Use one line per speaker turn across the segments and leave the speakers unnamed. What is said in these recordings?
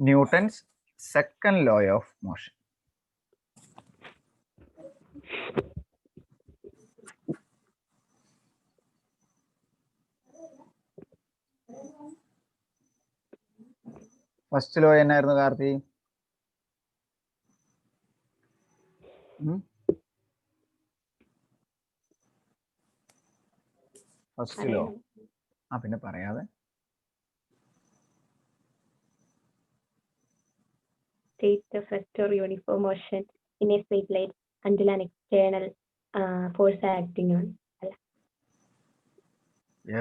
Newton's second law of motion. First law എന്നായിരുന്നു Karti? First law പിന്നെ പറയാതെ.
State of rest or uniform motion in a straight line until an external force acting on.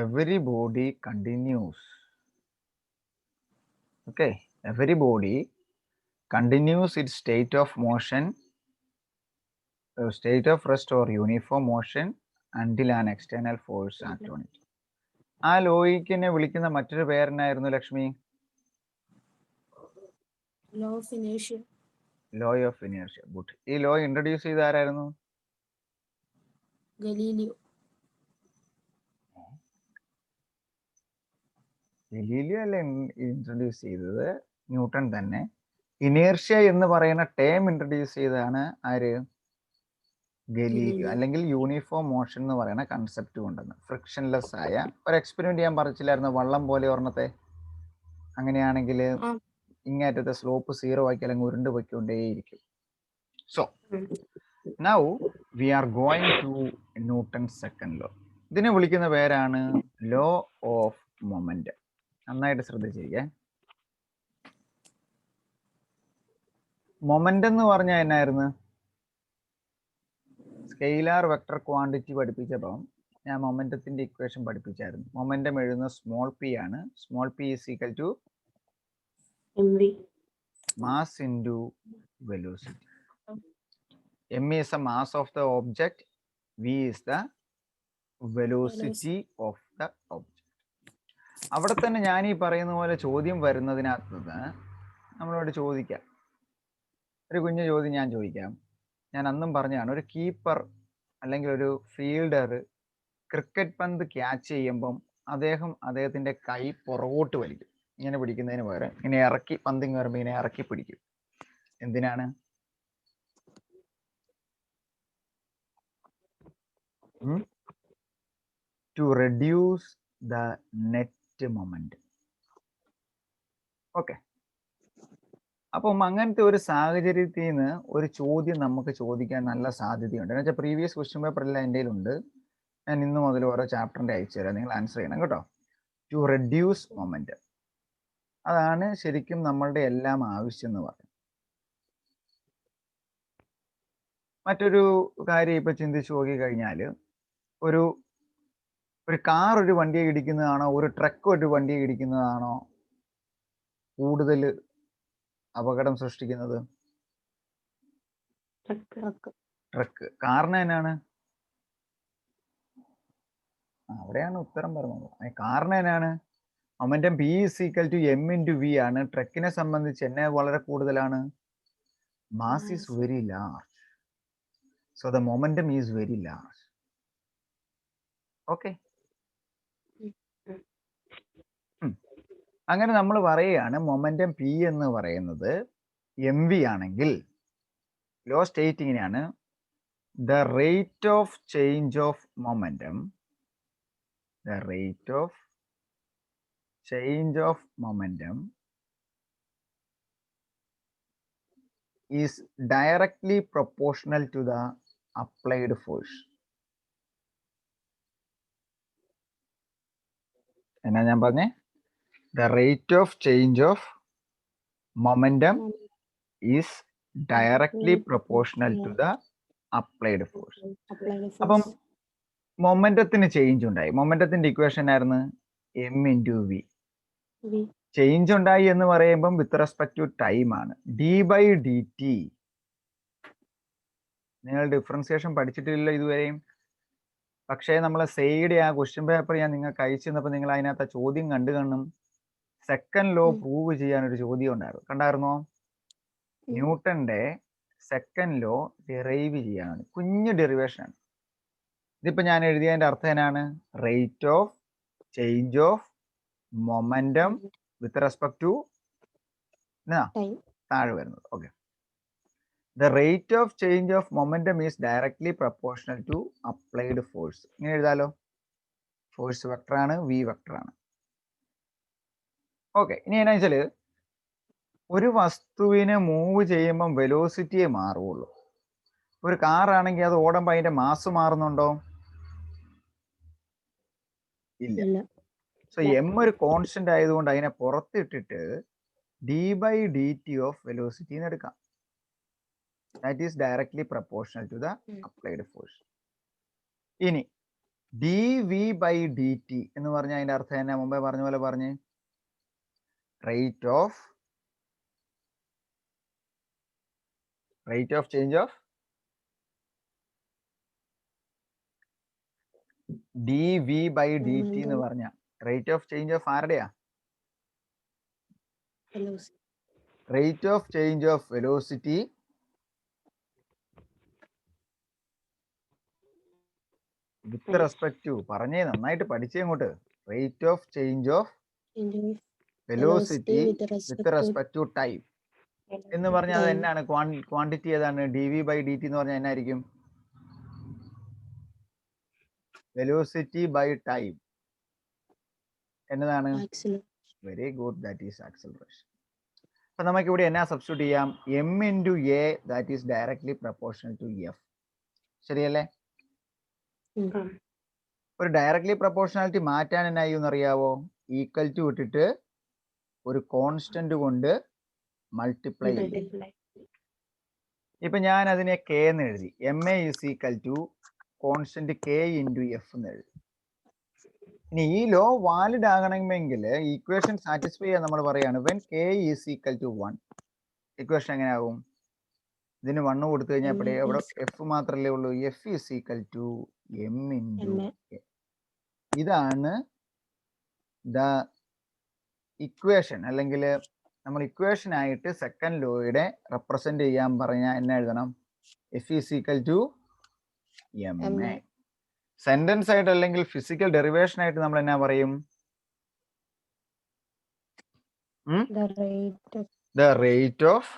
Every body continues. Okay, every body continues its state of motion, state of rest or uniform motion until an external force acts on it. ആ ലോയിക്കിനെ വിളിക്കുന്ന മറ്റൊരു പേരെന്നായിരുന്നു Lakshmi?
Law of inertia.
Law of inertia. Good. ഈ law introduce ചെയ്ത ആരായിരുന്നു?
Galileo.
Galileo അല്ല introduce ചെയ്തത്, ന്യൂട്ടൺ തന്നെ. ഇനേർഷ്യ എന്ന് പറയുന്ന ടേം ഇൻട്രൊഡ്യൂസ് ചെയ്തതാണ് ആര്? ഗലീലിയോ. അല്ലെങ്കിൽ യൂണിഫോം മോഷൻ എന്ന് പറയുന്ന കൺസെപ്റ്റ് കൊണ്ടുവന്ന് ഫ്രിക്ഷൻലെസ് ആയ ഒരു എക്സ്പെരിമെന്റ് ഞാൻ പറഞ്ഞില്ലായിരുന്നു, വള്ളം പോലെ ഒരെണ്ണത്തെ. അങ്ങനെയാണെങ്കിൽ ഇങ്ങേറ്റത്തെ സ്ലോപ്പ് 0 ആക്കി അല്ലെങ്കിൽ ഉരുണ്ട് പൊയ്ക്കൊണ്ടേയിരിക്കും. So now we are going to Newton second law. ഇതിനെ വിളിക്കുന്ന പേരാണ് ലോ ഓഫ് മൊമെന്റ്. നന്നായിട്ട് ശ്രദ്ധിച്ചിരിക്കേ. മൊമെന്റ് എന്ന് പറഞ്ഞാൽ എന്നായിരുന്നു? സ്കെയിലാർ വെക്ടർ ക്വാണ്ടിറ്റി പഠിപ്പിച്ചപ്പോൾ ഞാൻ മൊമെന്റത്തിന്റെ ഇക്വേഷൻ പഠിപ്പിച്ചായിരുന്നു. മൊമെന്റം എഴുതുന്നത് സ്മോൾ പി ആണ്. Small P is equal to mass into velocity. m is the mass of the object, v is the velocity of the object. അവിടെ തന്നെ ഞാൻ ഈ പറയുന്ന പോലെ ചോദ്യം വരുന്നതിനകത്ത് നമ്മളോട് ചോദിക്കാം. ഒരു കുഞ്ഞു ചോദ്യം ഞാൻ ചോദിക്കാം. ഞാൻ അന്നും പറഞ്ഞാണ്, ഒരു കീപ്പർ അല്ലെങ്കിൽ ഒരു ഫീൽഡർ ക്രിക്കറ്റ് പന്ത് ക്യാച്ച് ചെയ്യുമ്പം അദ്ദേഹത്തിന്റെ കൈ പുറകോട്ട് വലിക്കും. ഇങ്ങനെ പിടിക്കുന്നതിന് പകരം ഇങ്ങനെ ഇറക്കി, പന്തിങ് വരുമ്പോൾ ഇങ്ങനെ ഇറക്കി പിടിക്കും. എന്തിനാണ്? To reduce the net moment. Okay. അപ്പം അങ്ങനത്തെ ഒരു സാഹചര്യത്തിൽ നിന്ന് ഒരു ചോദ്യം നമുക്ക് ചോദിക്കാൻ നല്ല സാധ്യതയുണ്ട്. എന്ന് വെച്ചാൽ പ്രീവിയസ് ക്വസ്റ്റ്യൻ പേപ്പറെല്ലാം എൻ്റെ കയ്യിലുണ്ട്. ഞാൻ ഇന്ന് മുതൽ ഓരോ ചാപ്റ്ററിന്റെ അയച്ചു തരാം, നിങ്ങൾ ആൻസർ ചെയ്യണം കേട്ടോ. ടു റെഡ്യൂസ് മൊമെന്റ്, അതാണ് ശരിക്കും നമ്മളുടെ എല്ലാം ആവശ്യം എന്ന് പറയും. മറ്റൊരു കാര്യം ഇപ്പൊ ചിന്തിച്ചു നോക്കി കഴിഞ്ഞാൽ, ഒരു കാർ ഒരു വണ്ടിയെ ഇടിക്കുന്നതാണോ ഒരു ട്രക്ക് ഒരു വണ്ടിയെ ഇടിക്കുന്നതാണോ കൂടുതൽ അപകടം സൃഷ്ടിക്കുന്നത്? ട്രക്ക്. കാരണം എന്നാണ്? അവിടെയാണ് ഉത്തരം പറഞ്ഞത്. കാരണം എന്നാണ്? Momentum P is equal to M into V ആണ്. ട്രക്കിനെ സംബന്ധിച്ച് എന്നെ വളരെ കൂടുതലാണ്. Mass is very large, so the momentum is very large. Okay. അങ്ങനെ നമ്മൾ പറയുകയാണ് മൊമെന്റം പി എന്ന് പറയുന്നത് എം വി ആണെങ്കിൽ ലോ സ്റ്റേറ്റ് ഇങ്ങനെയാണ്: the rate of change of momentum, the rate of change of momentum is directly proportional to the applied force. എന്നാ ഞാൻ പറഞ്ഞേ? The rate of change of momentum is directly proportional to the applied force. അപ്പം മൊമെന്റത്തിന് change ഉണ്ടായി. മൊമെന്റത്തിന്റെ equation ആയിരുന്നു M into V. Change ഉണ്ടായി എന്ന് പറയുമ്പം വിത്ത് റെസ്പെക്ട് ടു ടൈം ആണ്. D by D T. നിങ്ങൾ ഡിഫറൻസിയേഷൻ പഠിച്ചിട്ടില്ലല്ലോ ഇതുവരെയും. പക്ഷേ നമ്മളെ സെയ്ഡ് ആ ക്വസ്റ്റ്യൻ പേപ്പർ ഞാൻ നിങ്ങൾക്ക് അയച്ചു തന്നപ്പോൾ നിങ്ങൾ അതിനകത്ത് ചോദ്യം കണ്ടു കാണും. സെക്കൻഡ് ലോ പ്രൂവ് ചെയ്യാൻ ഒരു ചോദ്യം ഉണ്ടായിരുന്നു, കണ്ടായിരുന്നോ? ന്യൂട്ടന്റെ സെക്കൻഡ് ലോ ഡിറൈവ് ചെയ്യാനാണ്. കുഞ്ഞു ഡെറിവേഷൻ ആണ്. ഇതിപ്പോ ഞാൻ എഴുതിയതിന്റെ അർത്ഥം എന്നാണ്? Rate of change of momentum with respect to
Time.
താഴെ വരുന്നത്. Okay. The rate of change of momentum is directly proportional to applied force. ഇങ്ങനെ എഴുതാലോ. ഫോഴ്സ് വെക്ടറാണ്, വി വെക്ടറാണ്. ഓക്കെ. ഇനി എന്നാ വെച്ചാല് ഒരു വസ്തുവിനെ മൂവ് ചെയ്യുമ്പം വെലോസിറ്റിയെ മാറുള്ളൂ. ഒരു കാറാണെങ്കിൽ അത് ഓടുമ്പോൾ അതിന്റെ മാസ് മാറുന്നുണ്ടോ? ഇല്ല. സോ എം ഒരു കോൺസ്റ്റന്റ് ആയതുകൊണ്ട് അതിനെ പുറത്തിട്ടിട്ട് d by D t of velocity എന്ന് എടുക്കാം. That is directly proportional to the applied force. ഇനി d V by D T എന്ന് പറഞ്ഞാൽ അതിന്റെ അർത്ഥം തന്നെ മുമ്പേ പറഞ്ഞ പോലെ പറഞ്ഞ് rate of change of d V by D T എന്ന് പറഞ്ഞ റേറ്റ് ഓഫ് ചേഞ്ച് ഓഫ് ആരുടെയാ?
Velocity.
Rate of change of velocity with respect to, പറഞ്ഞേ നന്നായിട്ട് പഠിച്ചേ ഇങ്ങോട്ട്. Rate of change of
Change of
velocity
with
with respect to time എന്ന് പറഞ്ഞാൽ അത് എന്നാണ്? ക്വാണ്ടിറ്റി ഏതാണ്? D V by D T എന്ന് പറഞ്ഞാൽ എന്നായിരിക്കും? വെലോസിറ്റി ബൈ ടൈം എന്നതാണ്? Very good, that is acceleration. അപ്പൊ നമുക്ക് ഇവിടെ എന്നാ സബ്സ്റ്റിറ്റ്യൂട്ട് ചെയ്യാം? M into A that is directly proportional to F. ശരിയല്ലേ? ഒരു ഡയറക്ട്ലി പ്രൊപ്പോർഷണാലിറ്റി മാറ്റാൻ എന്നാ ചെയ്യുമെന്നറിയാവോ? ഈക്വൽ ടു ഇട്ടിട്ട് ഒരു കോൺസ്റ്റന്റ് കൊണ്ട് മൾട്ടിപ്ലൈ ചെയ്യും. ഇപ്പൊ ഞാൻ അതിനെ കെ എന്ന് എഴുതി. M A is equal to constant K into F എന്ന് എഴുതി. ഇനി ഈ ലോ വാലിഡ് ആകണമെങ്കിൽ ഈക്വേഷൻ സാറ്റിസ്ഫൈ ചെയ്യാൻ നമ്മൾ പറയാണ് when K is equal to 1. Equation എങ്ങനെ ആവും? ഇതിന് 1 കൊടുത്തു കഴിഞ്ഞാൽ ഇവിടെ എഫ് മാത്രമല്ലേ ഉള്ളൂ. F is equal to M into A. ഇതാണ് ദ ഇക്വേഷൻ. അല്ലെങ്കിൽ നമ്മൾ ഇക്വേഷൻ ആയിട്ട് സെക്കൻഡ് ലോയുടെ റെപ്രസെന്റ് ചെയ്യാൻ പറഞ്ഞാൽ എന്നാ എഴുതണം? F is equal to m a. Sentence ആയിട്ട് അല്ലെങ്കിൽ ഫിസിക്കൽ ഡെറിവേഷൻ ആയിട്ട് നമ്മൾ എന്നാ പറയും? The rate of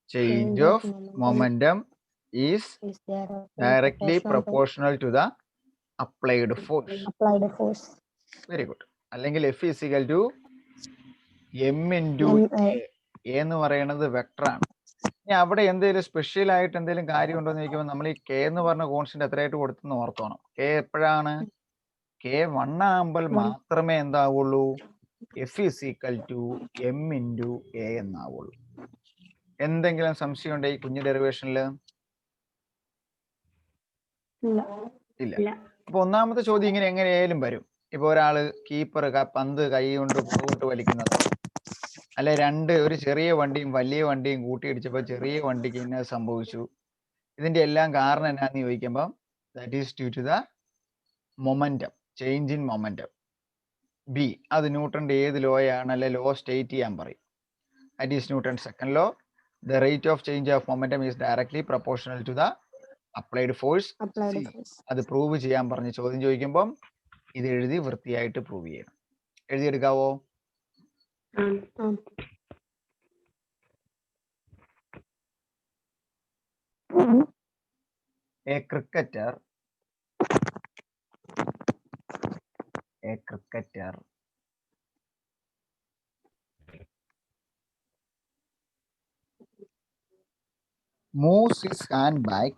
change of momentum is directly proportional to the applied force. Very good. അല്ലെങ്കിൽ f is equal to M into a എന്ന് പറയുന്നത് വെക്ടറാണ്. ഇനി അവിടെ എന്തെങ്കിലും സ്പെഷ്യൽ ആയിട്ട് എന്തെങ്കിലും കാര്യം ഉണ്ടോ എന്ന് ചോദിക്കുമ്പോൾ നമ്മൾ ഈ കെ എന്ന് പറഞ്ഞ കോൺസ്റ്റന്റ് എത്രയായിട്ട് കൊടുത്തെന്ന് ഓർത്തോണം. കെ എപ്പോഴാണ്? കെ 1 ആകുമ്പോൾ മാത്രമേ എന്താവുള്ളൂ? F is equal to M into a എന്നാവുള്ളൂ. എന്തെങ്കിലും സംശയം ഉണ്ടോ ഈ കുഞ്ഞു ഡെറിവേഷനിൽ? ഇല്ല. അപ്പൊ ഒന്നാമത്തെ ചോദ്യം ഇങ്ങനെ എങ്ങനെയായാലും വരും. ഇപ്പൊ ഒരാള് കീപ്പർ പന്ത് കൈ കൊണ്ട് പുറകോട്ട് വലിക്കുന്നത്, അല്ലെ ഒരു ചെറിയ വണ്ടിയും വലിയ വണ്ടിയും കൂട്ടിയിടിച്ചപ്പോൾ ചെറിയ വണ്ടിക്ക് ഇന്ന സംഭവിച്ചു. ഇതിന്റെ എല്ലാം കാരണം എന്നാന്ന് ചോദിക്കുമ്പോൾ that is due to the momentum, change in momentum. B, അത് ന്യൂട്ടന്റെ ഏത് ലോയാണ്? അല്ലെ ലോ സ്റ്റേറ്റ് ചെയ്യാൻ പറയും. That is Newton second law. The rate of change of momentum is directly proportional to the applied force. അത് പ്രൂവ് ചെയ്യാൻ പറഞ്ഞ് ചോദ്യം ചോദിക്കുമ്പം ഇത് എഴുതി വൃത്തിയായിട്ട് പ്രൂവ് ചെയ്യണം. എഴുതിയെടുക്കാവോ? A cricketer moves his hand back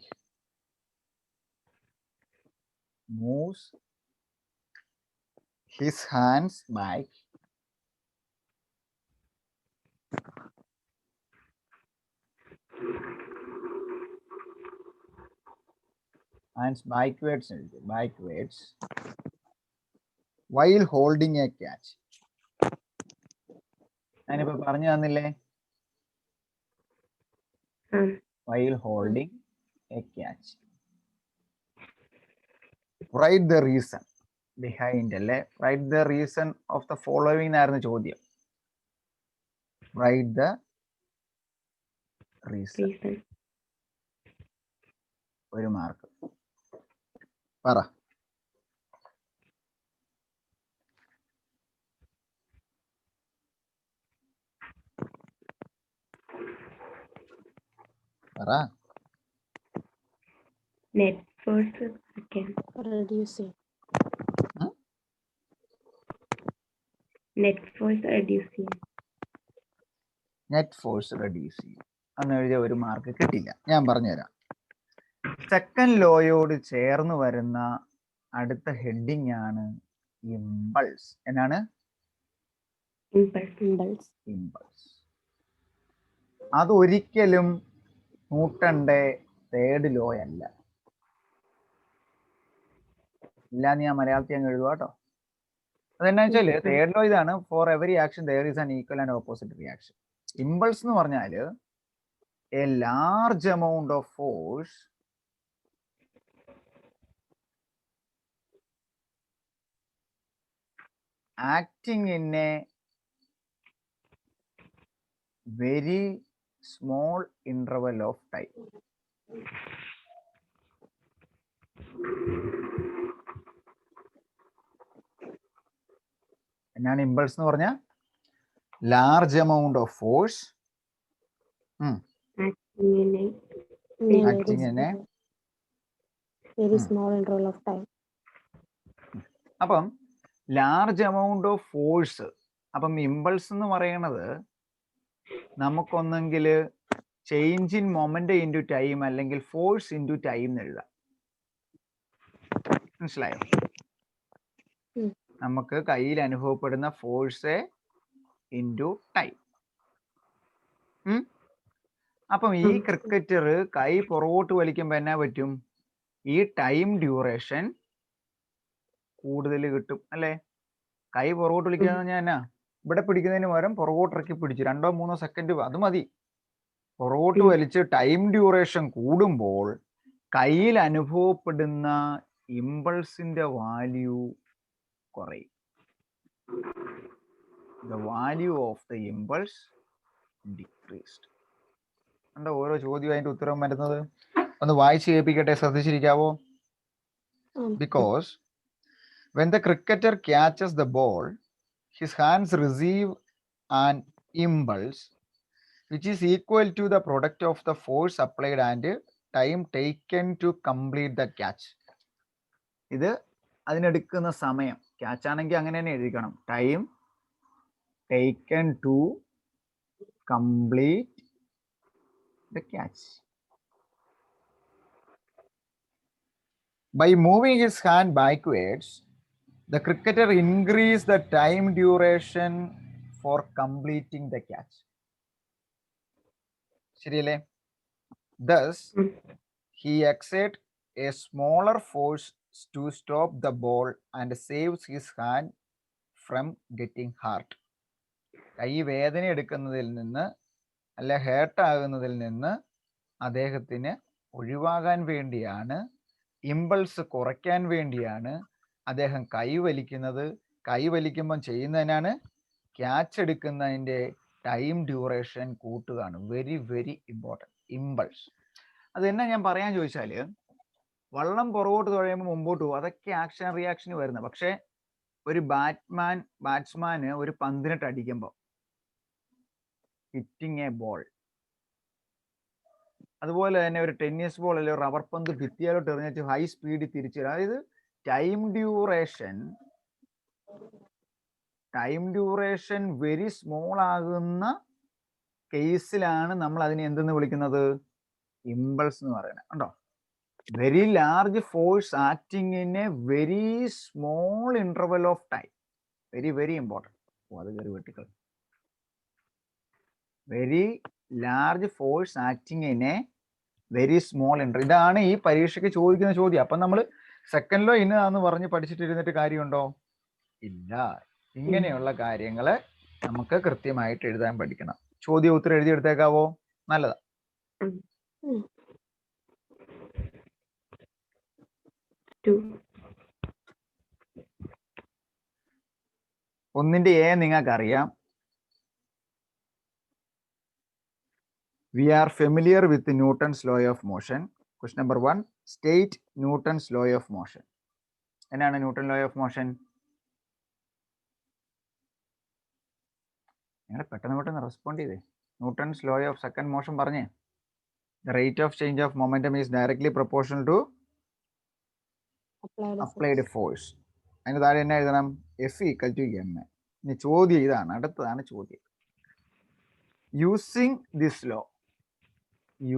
backwards while holding a catch. ഞാനിപ്പോ പറഞ്ഞു തന്നില്ലേ? while holding a catch. Write the reason behind അല്ലേ? Write the reason of the following എന്നായിരുന്നു ചോദ്യം. Write the reason. ഒരു മാർക്ക്. പറ. പറ.
Net force again.
Reducing.
Net force reducing.
Net force reduce ചെയ്യും അന്ന് എഴുതിയ ഒരു മാർക്ക് കിട്ടില്ല. ഞാൻ പറഞ്ഞുതരാം. സെക്കൻഡ് ലോയോട് ചേർന്ന് വരുന്ന അടുത്ത ഹെഡിങ് ആണ് ഇമ്പൾസ്. എന്നാണ്?
Impulse.
ഇമ്പൾസ്. അതൊരിക്കലും ന്യൂട്ടന്റെ തേർഡ് ലോ അല്ല. ഇല്ലാന്ന് ഞാൻ മലയാളത്തിൽ അങ്ങ് എഴുതുക കേട്ടോ. അതെന്നാ വെച്ചാല് തേർഡ് ലോ ഇതാണ്, for every action there is an equal and opposite reaction. Impulse എന്ന് പറഞ്ഞാല് a large amount of force acting in a very small interval of time. എന്നാണ് ഇമ്പൾസ് എന്ന് പറഞ്ഞാൽ? Large amount of force acting in a
very small interval of time.
അപ്പം large amount of force. അപ്പം impulse എന്ന് പറയുന്നത് നമുക്കൊന്നെങ്കിൽ change in moment into time അല്ലെങ്കിൽ force into time എന്ന് എഴുതാം. മനസ്സിലായോ? നമുക്ക് കയ്യിൽ അനുഭവപ്പെടുന്ന ഫോഴ്സ് ഇൻറ്റു ടൈം. അപ്പം ഈ ക്രിക്കറ്റർ കൈ പുറകോട്ട് വലിക്കുമ്പോൾ എന്നാ പറ്റും? ഈ ടൈം ഡ്യൂറേഷൻ കൂടുതൽ കിട്ടും അല്ലേ? കൈ പുറകോട്ട് വലിക്കുക ഞാൻ എന്നാ, ഇവിടെ പിടിക്കുന്നതിന് പകരം പുറകോട്ടിറക്കി പിടിച്ചു 2-3 സെക്കൻഡ് അത് മതി. പുറകോട്ട് വലിച്ച് ടൈം ഡ്യൂറേഷൻ കൂടുമ്പോൾ കയ്യിൽ അനുഭവപ്പെടുന്ന ഇമ്പൾസിന്റെ വാല്യൂ കുറയും. The value of the impulse decreased. എന്താ ഓരോ ചോദ്യം അതിന്റെ ഉത്തരം വരുന്നത്? ഒന്ന് വായിച്ച് കേൾപ്പിക്കട്ടെ, ശ്രദ്ധിച്ചിരിക്കാവോ? Because when the cricketer catches the ball, his hands receive an impulse which is equal to the product of the force applied and time taken to complete the catch. ഇത് അതിനെടുക്കുന്ന സമയം. ക്യാച്ച് ആണെങ്കിൽ അങ്ങനെ തന്നെ എഴുതിക്കണം. Time taken to complete the catch. By moving his hand backwards, the cricketer increases the time duration for completing the catch. ശരിയല്ലേ? Thus, he exerts a smaller force to stop the ball and saves his hand from getting hurt. കൈ വേദന എടുക്കുന്നതിൽ നിന്ന് അല്ല heart ആകുന്നതിൽ നിന്ന് അദ്ദേഹത്തിന് ഒഴിവാകാൻ വേണ്ടിയാണ്, impulse കുറയ്ക്കാൻ വേണ്ടിയാണ് അദ്ദേഹം കൈ വലിക്കുന്നത്. കൈ വലിക്കുമ്പം ചെയ്യുന്നതിനാണ് ക്യാച്ച് എടുക്കുന്നതിൻ്റെ ടൈം ഡ്യൂറേഷൻ കൂട്ടുകയാണ്. Very very important impulse. അത് എന്നാ ഞാൻ പറയാൻ ചോദിച്ചാൽ, വള്ളം പുറകോട്ട് തുഴയുമ്പോൾ മുമ്പോട്ട് പോകും, അതൊക്കെ ആക്ഷൻ റിയാക്ഷന് വരുന്നത്. പക്ഷേ ഒരു ബാറ്റ്സ്മാന് ഒരു പന്തിനിട്ട് അടിക്കുമ്പോൾ ഹിറ്റിംഗ് എ ബോൾ, അതുപോലെ തന്നെ ഒരു ടെന്നീസ് ബോൾ അല്ലെങ്കിൽ റബ്ബർ പന്ത് ഭിത്തിയിലോട്ട് എറിഞ്ഞിട്ട് ഹൈ സ്പീഡിൽ തിരിച്ചു വരും. അതായത് ടൈം ഡ്യൂറേഷൻ വെരി സ്മോൾ ആകുന്ന കേസിലാണ് നമ്മൾ അതിനെ എന്തെന്ന് വിളിക്കുന്നത്? ഇമ്പൾസ് എന്ന് പറയുന്നത്. ഉണ്ടോ? Very large force acting in a very small interval of time. Very very important. അത് കയറി വെട്ടിക്കൾ. Very large force acting in a very small inter. ഇതാണ് ഈ പരീക്ഷയ്ക്ക് ചോദിക്കുന്ന ചോദ്യം. അപ്പം നമ്മൾ സെക്കൻഡ് ലോ ഇന്നാന്ന് പറഞ്ഞ് പഠിച്ചിട്ടിരുന്നിട്ട് കാര്യമുണ്ടോ? ഇല്ല. ഇങ്ങനെയുള്ള കാര്യങ്ങൾ നമുക്ക് കൃത്യമായിട്ട് എഴുതാൻ പഠിക്കണം. ചോദ്യം ഉത്തരം എഴുതിയെടുത്തേക്കാവോ? നല്ലതാ. ഒന്നിന്റെ എ നിങ്ങൾക്കറിയാം. We are familiar with the Newton's law of motion. Question number 1, state Newton's law of motion. എന്നാണ് ന്യൂട്ടൺ ലോ ഓഫ് മോഷൻ? നിങ്ങൾ പെട്ടെന്ന് റെസ്പോണ്ട് ചെയ്തേ. Newton's law of second motion പറഞ്ഞേ. The rate of change of momentum is directly proportional to applied force. അതിന് താഴെ എന്നാ എഴുതണം? F equal to m. ഇനി ചോദ്യം ഇതാണ്, അടുത്തതാണ് ചോദ്യം. Using this law,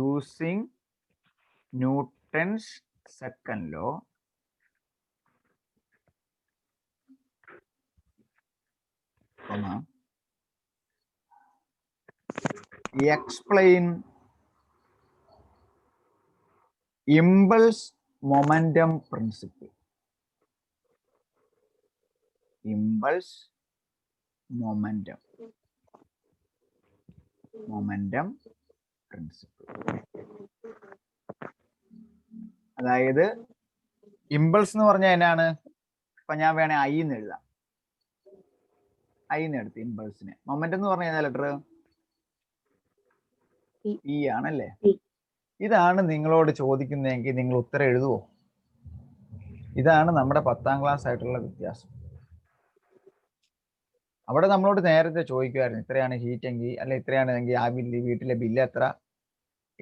using Newton's second law, explain impulse momentum principle. Impulse momentum principle. അതായത് ഇമ്പൾസ് എന്ന് പറഞ്ഞാൽ എന്നാണ്? ഇപ്പൊ ഞാൻ വേണേ ഐ എന്ന് എഴുതാം. ഐ എന്ന് എടുത്ത് ഇമ്പൾസിനെ. മൊമെന്റം എന്ന് പറഞ്ഞ ഏതാ ലെറ്റർ? ഇ ആണല്ലേ? ഇതാണ് നിങ്ങളോട് ചോദിക്കുന്നതെങ്കിൽ നിങ്ങൾ ഉത്തരം എഴുതുവോ? ഇതാണ് നമ്മുടെ 10ാം ക്ലാസ് ആയിട്ടുള്ള വ്യത്യാസം. അവിടെ നമ്മളോട് നേരത്തെ ചോദിക്കുമായിരുന്നു, ഇത്രയാണ് ഹീറ്റ് എങ്കിൽ, അല്ലെ ഇത്രയാണെങ്കിൽ ആ ബില്ല്, വീട്ടിലെ ബില്ല് എത്ര,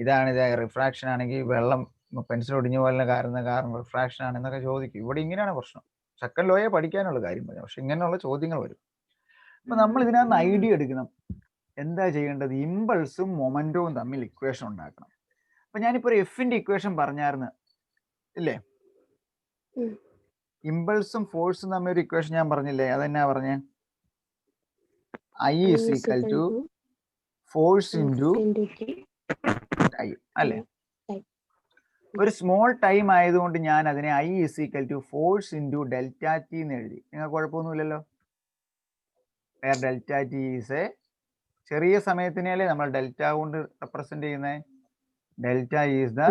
ഇതാണ് ഇത് റിഫ്രാക്ഷൻ ആണെങ്കിൽ വെള്ളം പെൻസിൽ ഒടിഞ്ഞു പോലെ കാരണം റിഫ്രാക്ഷൻ ആണെന്നൊക്കെ ചോദിക്കും. ഇവിടെ ഇങ്ങനെയാണ് പ്രശ്നം. സെക്കൻഡ് ലോയെ പഠിക്കാനുള്ള കാര്യം പറഞ്ഞു, പക്ഷെ ഇങ്ങനെയുള്ള ചോദ്യങ്ങൾ വരും. അപ്പൊ നമ്മൾ ഇതിനകത്ത് ഐഡിയ എടുക്കണം. എന്താ ചെയ്യേണ്ടത്? ഇമ്പൾസും മൊമെന്റവും തമ്മിൽ ഇക്വേഷൻ ഉണ്ടാക്കണം. അപ്പൊ ഞാനിപ്പോ ഒരു എഫിന്റെ ഇക്വേഷൻ പറഞ്ഞായിരുന്നു ഇല്ലേ? ഇമ്പൾസും ഫോഴ്സും തമ്മിൽ ഒരു ഇക്വേഷൻ ഞാൻ പറഞ്ഞില്ലേ? അതെന്നാ പറഞ്ഞേ? I is equal to force into time അല്ലേ? ഒരു സ്മോൾ ടൈം ആയതുകൊണ്ട് ഞാൻ അതിനെ I is equal to force into delta t എന്ന് എഴുതി. നിങ്ങൾക്ക് കുഴപ്പമൊന്നുമില്ലല്ലോ. Where delta t is a ചെറിയ സമയത്തിനല്ലേ നമ്മൾ ഡെൽറ്റ കൊണ്ട് റെപ്രസെന്റ് ചെയ്യുന്നത്. Delta is the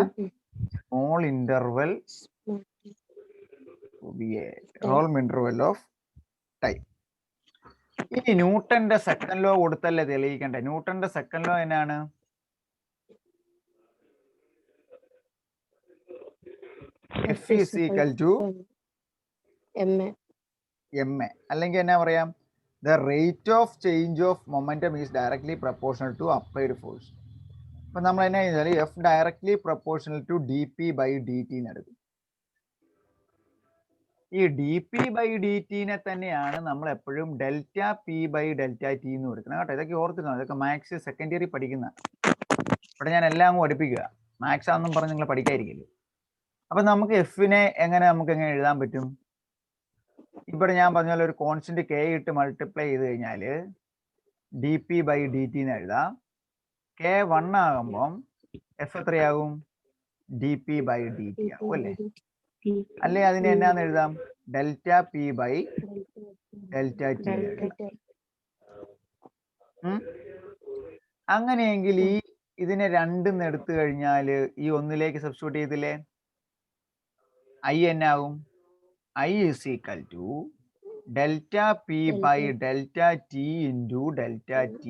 small interval of time. ഇനി ന്യൂട്ടന്റെ സെക്കൻഡ് ലോ കൊടുത്തല്ലേ തെളിയിക്കണ്ടേ? ന്യൂട്ടന്റെ സെക്കൻഡ് ലോ എന്നാണ്? F is equal to ma. അല്ലെങ്കിൽ എന്നാ പറയാം? The rate of change of momentum is directly proportional to applied force. അപ്പൊ നമ്മൾ എന്നാ ചെയ്താൽ F directly proportional to dp by dt എന്ന് എടുക്കും. ഈ dp by dt നെ തന്നെയാണ് നമ്മൾ എപ്പോഴും delta P by delta T എന്ന് കൊടുക്കുന്നത് കേട്ടോ. ഇതൊക്കെ ഓർത്തുക്കണം. ഇതൊക്കെ മാത്സ് സെക്കൻഡ് ഇയറിൽ പഠിക്കുന്ന. ഇവിടെ ഞാൻ എല്ലാം അങ്ങ് പഠിപ്പിക്കുക. മാത്സ് ആണെന്നും പറഞ്ഞ് നിങ്ങൾ പഠിക്കാതിരിക്കില്ല. അപ്പൊ നമുക്ക് എഫിനെ എങ്ങനെ എഴുതാൻ പറ്റും? ഇവിടെ ഞാൻ പറഞ്ഞ പോലെ ഒരു കോൺസ്റ്റന്റ് കെ ഇട്ട് മൾട്ടിപ്ലൈ ചെയ്ത് കഴിഞ്ഞാൽ D P by D T എന്ന് എഴുതാം. കെ 1 ആകുമ്പം എഫ് എത്രയാകും? D P by D T ആകും അല്ലേ? അല്ലെ അതിനെ എന്നാന്ന് എഴുതാം? Delta P by delta T എഴുതാം. അങ്ങനെയെങ്കിൽ ഇതിനെ രണ്ടും എടുത്തു കഴിഞ്ഞാൽ ഈ ഒന്നിലേക്ക് സബ്സ്റ്റിറ്റ്യൂട്ട് ചെയ്തില്ലേ? ഐ എന്നാകും? I is equal to delta p by delta t into delta t.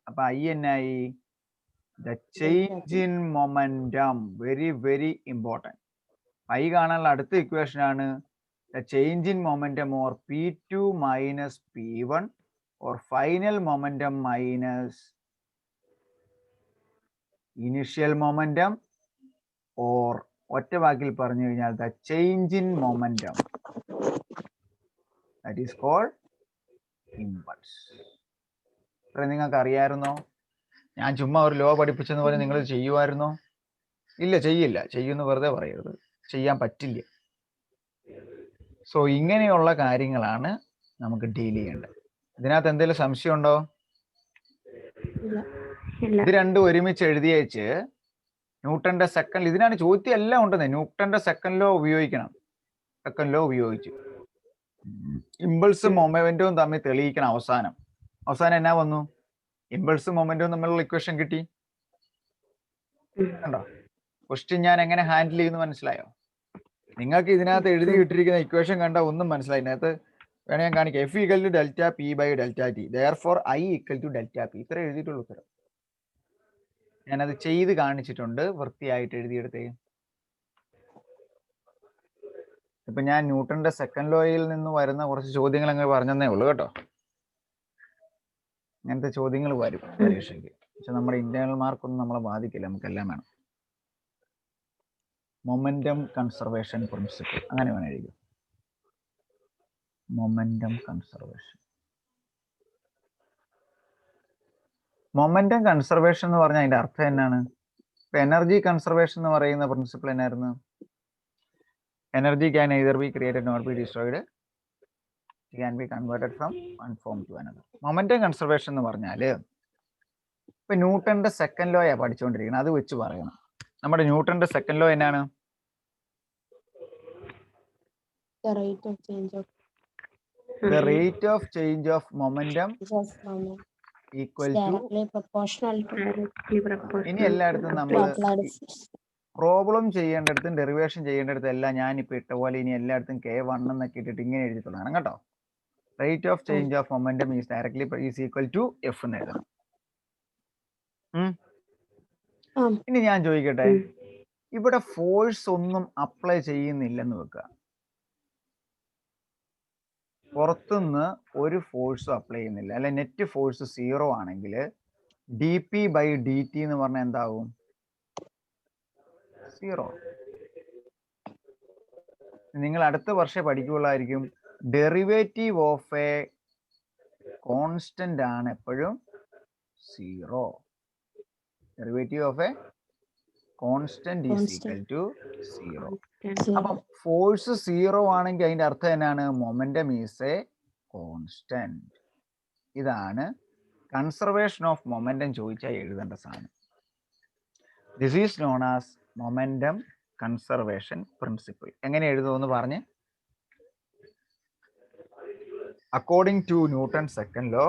അപ്പൊ I എന്നായി? The change in momentum. Very very important. I കാണാനുള്ള അടുത്ത ഇക്വേഷൻ ആണ് the change in momentum or P2 minus P1 or final momentum minus initial momentum or ഒറ്റ വാക്കിൽ പറഞ്ഞു കഴിഞ്ഞാൽ the change in momentum, that is called impulse. ഇത്ര നിങ്ങൾക്ക് അറിയാമായിരുന്നോ? ഞാൻ ചുമ്മാ ഒരു ലോ പഠിപ്പിച്ചെന്ന് പറഞ്ഞ് നിങ്ങൾ ചെയ്യുമായിരുന്നോ? ഇല്ല, ചെയ്യില്ല. ചെയ്യുമെന്ന് വെറുതെ പറയരുത്. ചെയ്യാൻ പറ്റില്ല. സോ ഇങ്ങനെയുള്ള കാര്യങ്ങളാണ് നമുക്ക് ഡീൽ ചെയ്യേണ്ടത്. ഇതിനകത്ത് എന്തെങ്കിലും സംശയം ഉണ്ടോ? ഇത് രണ്ടും ഒരുമിച്ച് എഴുതിയേച്ച് ന്യൂട്ടന്റെ സെക്കൻഡ്, ഇതിനാണ് ചോദ്യം എല്ലാം ഉണ്ടെന്ന്. ന്യൂട്ടന്റെ സെക്കൻഡ് ലോ ഉപയോഗിക്കണം. സെക്കൻഡ് ലോ ഉപയോഗിച്ച് ഇമ്പൾസും മൊമെന്റവും തമ്മിൽ തെളിയിക്കണം. അവസാനം എന്നാ വന്നു? ഇമ്പൾസും മൊമെന്റവും തമ്മിലുള്ള ഇക്വേഷൻ കിട്ടി. കണ്ടോ? ക്വസ്റ്റ്യൻ ഞാൻ എങ്ങനെ ഹാൻഡിൽ ചെയ്യുന്നു മനസ്സിലായോ? നിങ്ങൾക്ക് ഇതിനകത്ത് എഴുതിയിട്ടിരിക്കുന്ന ഇക്വേഷൻ കണ്ട ഒന്നും മനസ്സിലായി. ഇതിനകത്ത് വേണേ ഞാൻ കാണിക്കാം. F equal to delta P by delta T, therefore I equal to delta P. ഇത്ര എഴുതിയിട്ടുള്ള ഉത്തരം ഞാനത് ചെയ്ത് കാണിച്ചിട്ടുണ്ട്. വൃത്തിയായിട്ട് എഴുതിയെടുത്തേ. ഇപ്പൊ ഞാൻ ന്യൂട്ടന്റെ സെക്കൻഡ് ലോയിൽ നിന്ന് വരുന്ന കുറച്ച് ചോദ്യങ്ങൾ അങ്ങ് പറഞ്ഞതേ ഉള്ളൂ കേട്ടോ. അങ്ങനത്തെ ചോദ്യങ്ങൾ വരും പരീക്ഷയ്ക്ക്. പക്ഷെ നമ്മുടെ ഇന്റേണൽ മാർക്കൊന്നും നമ്മളെ ബാധിക്കില്ല, നമുക്കെല്ലാം വേണം. മൊമെന്റം കൺസർവേഷൻ പ്രിൻസിപ്പിൾ അങ്ങനെ വേണം എഴുതുക. Momentum conservation. മൊമെന്റം കൺസർവേഷൻ എന്ന് പറഞ്ഞാൽ അതിന്റെ അർത്ഥം എന്നാണ്? ഇപ്പൊ എനർജി കൺസർവേഷൻ എന്ന് പറയുന്ന പ്രിൻസിപ്പിൾ എന്നായിരുന്നു? Energy can either be created nor be destroyed, it can be converted from one form to another. Momentum conservation എന്ന് പറഞ്ഞാല് ഇപ്പൊ ന്യൂട്ടന്റെ സെക്കൻഡ് ലോയാ പഠിച്ചുകൊണ്ടിരിക്കുന്നത്, അത് വെച്ച് പറയണം. നമ്മുടെ ന്യൂട്ടന്റെ സെക്കൻഡ് ലോ എന്നാണ്?
The rate of change of
The rate of change of momentum
moment
equal
is
to.
directly proportional to
directly proportional
ഇനി എല്ലായിടത്തും
to
നമ്മൾ
applied force.
പ്രോബ്ലം ചെയ്യേണ്ടടുത്തും ഡെറിവേഷൻ ചെയ്യേണ്ടടുത്തും എല്ലാം ഞാനിപ്പോൾ ഇട്ട പോലെ ഇനി എല്ലായിടത്തും K1 എന്നൊക്കെ ഇട്ടിട്ട് ഇങ്ങനെ എഴുതി തുടങ്ങണം കേട്ടോ. Rate of change of momentum is directly is equal to F എന്ന് എഴുതണം. ഇനി ഞാൻ ചോദിക്കട്ടെ, ഇവിടെ ഫോഴ്സ് ഒന്നും അപ്ലൈ ചെയ്യുന്നില്ലെന്ന് വെക്കുക. പുറത്തുനിന്ന് ഒരു ഫോഴ്സും അപ്ലൈ ചെയ്യുന്നില്ല, അല്ലെ നെറ്റ് ഫോഴ്സ് 0 ആണെങ്കിൽ dp/dt എന്ന് പറഞ്ഞാൽ എന്താവും? 0. നിങ്ങൾ അടുത്ത വർഷം പഠിക്കുള്ളായിരിക്കും. ഡെറിവേറ്റീവ് ഓഫ് എ കോൺസ്റ്റന്റ് ആണ് എപ്പോഴും 0. Derivative of a constant is equal to 0. അപ്പം ഫോഴ്സ് 0 ആണെങ്കിൽ അതിന്റെ അർത്ഥം എന്നാണ്? Momentum is a constant. ഇതാണ് കൺസർവേഷൻ ഓഫ് മൊമെന്റം ചോദിച്ചാൽ എഴുതേണ്ട സാധനം. This is known as momentum conservation principle. എങ്ങനെ എഴുതുമെന്ന് പറഞ്ഞ്, according to Newton second law,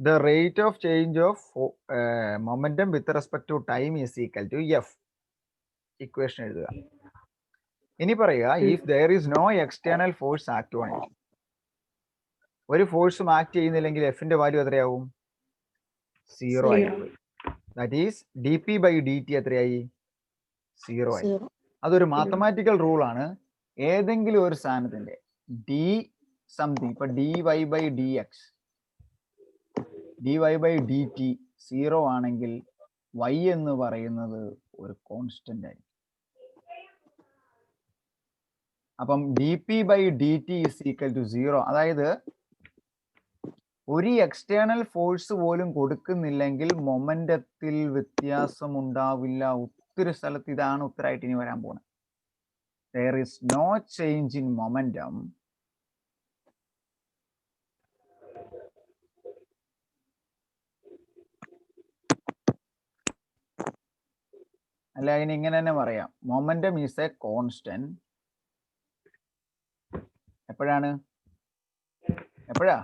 the rate of change of momentum with respect to time is equal to f. Equation എഴുതുക. ഇനി പറയുക, if there is no external force act on it. ഒരു ഫോഴ്സും act ചെയ്യുന്നില്ലെങ്കിൽ എഫിന്റെ വാല്യൂ എത്രയാവും? 0 ആയിപ്പോയി. That is dp/dt എത്രയായി? 0 ആയി. അതൊരു മാത്തമാറ്റിക്കൽ റൂൾ ആണ്. ഏതെങ്കിലും ഒരു സാധനത്തിന്റെ d സംതിങ്, ഇപ്പൊ dy/dx dy/dt 0 ആണെങ്കിൽ y എന്ന് പറയുന്നത് ഒരു കോൺസ്റ്റന്റ് ആയിരിക്കും. അപ്പം dp/dt is equal to 0. അതായത് ഒരു എക്സ്റ്റേണൽ ഫോഴ്സ് പോലും കൊടുക്കുന്നില്ലെങ്കിൽ മൊമെന്റത്തിൽ വ്യത്യാസം ഉണ്ടാവില്ല. ഒത്തിരി സ്ഥലത്ത് ഇതാണ് ഉത്തരമായിട്ട് ഇനി വരാൻ പോകുന്നത്. there is no change in momentum അല്ല, അതിന് ഇങ്ങനെ തന്നെ പറയാം, മൊമെന്റം ഈസ് എ കോൺസ്റ്റന്റ്. എപ്പോഴാണ്? എപ്പോഴാ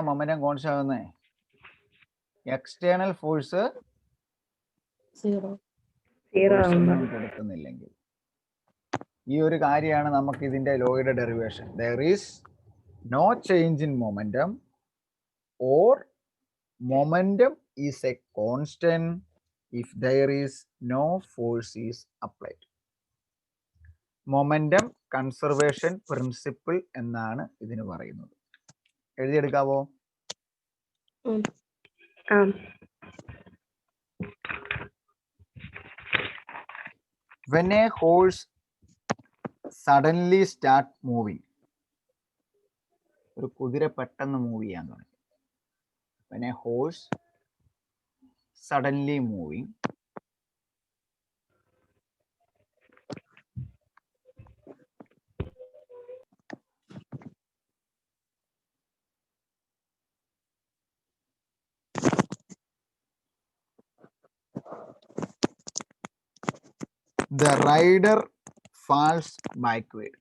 മൊമെന്റം കോൺസ്റ്റന്റ് ആകുന്നത്? External force
0
കൊടുക്കുന്നില്ലെങ്കിൽ. ഈ ഒരു കാര്യമാണ് നമുക്ക് ഇതിന്റെ ലോയുടെ derivation. there is no change in momentum or momentum is a constant if there is no force is applied. Momentum conservation principle എന്നാണ് ഇതിന് പറയുന്നത്. എഴുതിയെടുക്കാവോ? When a horse suddenly start moving, ഒരു കുതിര പെട്ടെന്ന് മൂവ് ചെയ്യാൻ തുടങ്ങി. When a horse suddenly moving, the rider falls backward.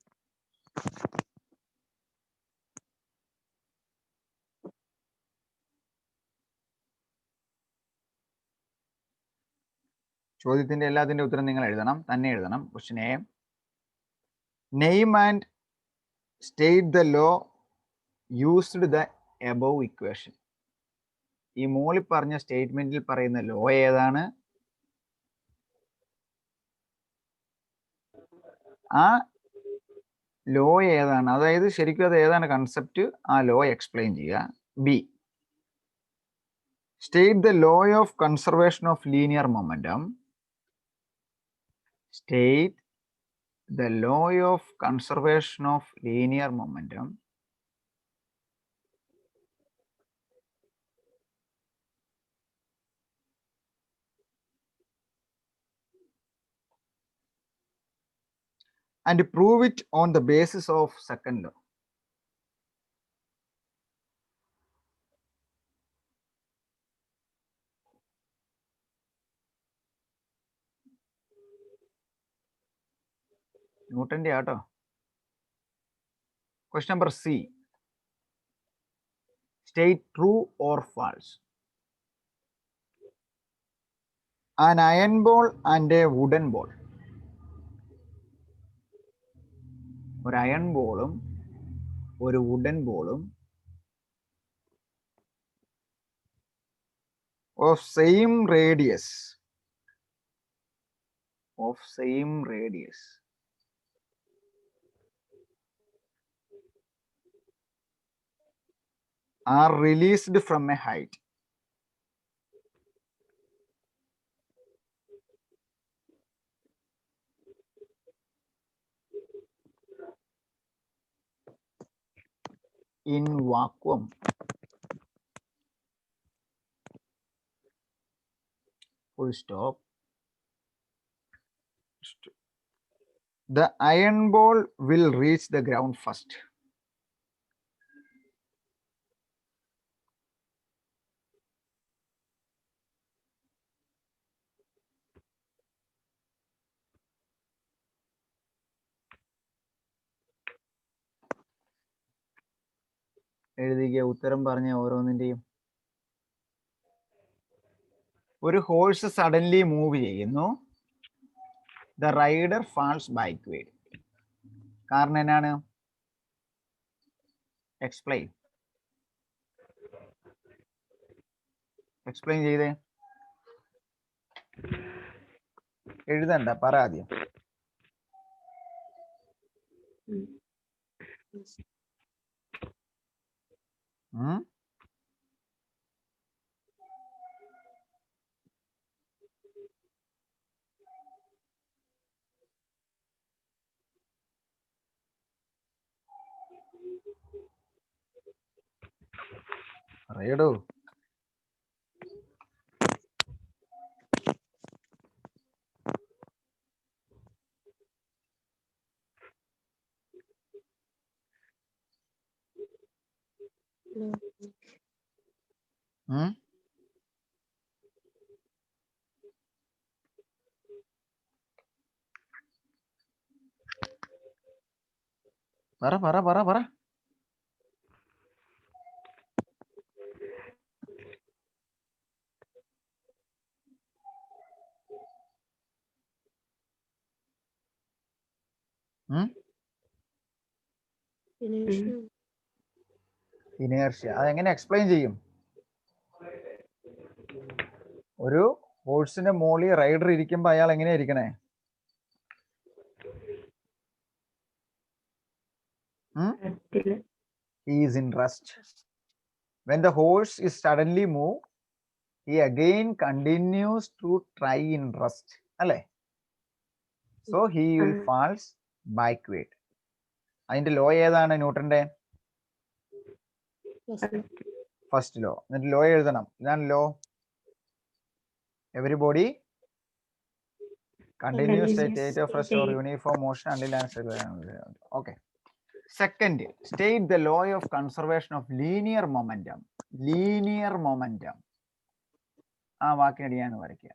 ചോദ്യത്തിന്റെ എല്ലാത്തിന്റെ ഉത്തരം നിങ്ങൾ എഴുതണം, തന്നെ എഴുതണം. Question A, name and state the law used the above equation. ഈ മോളിൽ പറഞ്ഞ സ്റ്റേറ്റ്മെന്റിൽ പറയുന്ന ലോ ഏതാണ്? ആ ലോ ഏതാണ്, അതായത് ശരിക്കും അത് ഏതാണ് കൺസെപ്റ്റ്, ആ ലോ എക്സ്പ്ലെയിൻ ചെയ്യുക. B, state the law of conservation of linear momentum. State the law of conservation of linear momentum and prove it on the basis of second law. ന്യൂട്ടന്റെ ആട്ടോ. Question number C. State true or false. An iron ball and a wooden ball. ഒരു iron ബോളും ഒരു wooden ബോളും of same radius are released from a height. In vacuum. Full stop. The iron ball will reach the ground first. എഴുതിക്കുക ഉത്തരം പറഞ്ഞ ഓരോന്നിന്റെയും. ഒരു horse suddenly move ചെയ്യുന്നു. The rider falls backward. കാരണം എന്നാണ്? എക്സ്പ്ലെയിൻ ചെയ്തേ. എഴുതണ്ട, പറ ആദ്യം. പറയടോ. പറ. ഇനേർഷ്യ അതെങ്ങനെ എക്സ്പ്ലെയിൻ ചെയ്യും? ഒരു ഹോഴ്സിന്റെ മോളിൽ റൈഡർ ഇരിക്കുമ്പോ അയാൾ എങ്ങനെയാ ഇരിക്കണേ? He is in rest. When the horse is suddenly moved, he again continues to try in rest. അല്ലേ? So he will falls backward. അതിന്റെ ലോ ഏതാണ് ന്യൂട്ടന്റെ? First law. എന്നിട്ട് ലോ എഴുതണം. ഇതാണ് law. Everybody continuous state of rest or uniform motion until answer. Okay. Second, state the law of conservation of linear momentum. ആ വാക്കിനടിയാണ് വരയ്ക്കുക.